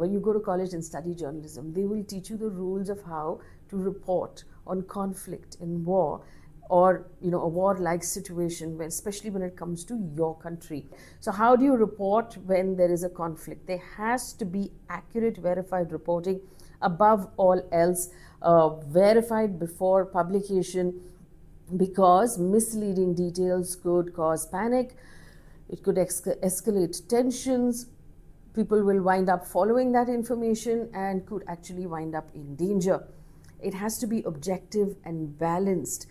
When you go to college and study journalism, they will teach you the rules of how to report on conflict in war, or a war-like situation, especially when it comes to your country. So how do you report when there is a conflict? There has to be accurate, verified reporting above all else, verified before publication, because misleading details could cause panic, it could escalate tensions, people will wind up following that information and could actually wind up in danger. It has to be objective and balanced.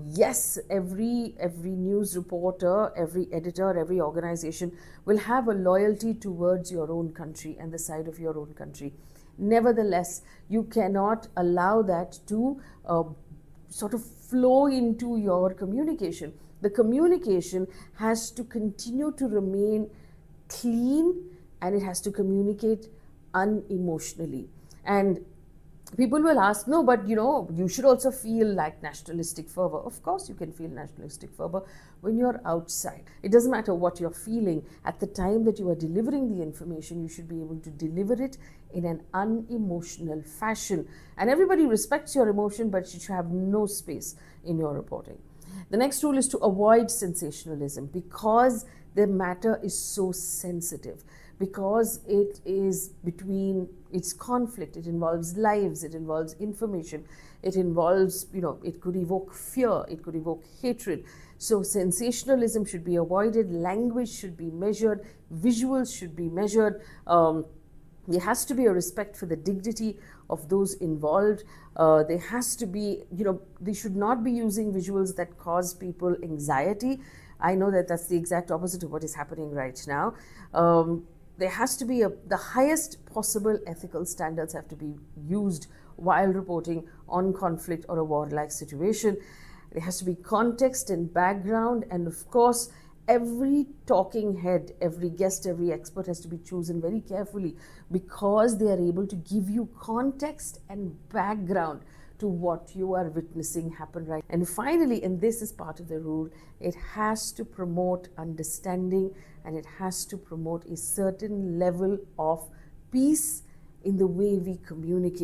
Yes, every news reporter, every editor, every organization will have a loyalty towards your own country and the side of your own country. Nevertheless, you cannot allow that to sort of flow into your communication. The communication has to continue to remain clean, and it has to communicate unemotionally. And people will ask, no, but you should also feel like nationalistic fervor. Of course you can feel nationalistic fervor when you're outside. It doesn't matter what you're feeling. At the time that you are delivering the information, you should be able to deliver it in an unemotional fashion. And everybody respects your emotion, but you should have no space in your reporting. The next rule is to avoid sensationalism, because the matter is so sensitive, because it's conflict, it involves lives, it involves information, it involves, it could evoke fear, it could evoke hatred. So sensationalism should be avoided, language should be measured, visuals should be measured. There has to be a respect for the dignity of those involved. There has to be, they should not be using visuals that cause people anxiety. I know that that's the exact opposite of what is happening right now. There has to be the highest possible ethical standards have to be used while reporting on conflict or a war-like situation. There has to be context and background, and of course, every talking head, every guest, every expert has to be chosen very carefully, because they are able to give you context and background to what you are witnessing happen right. And finally, and this is part of the rule, it has to promote understanding, and it has to promote a certain level of peace in the way we communicate.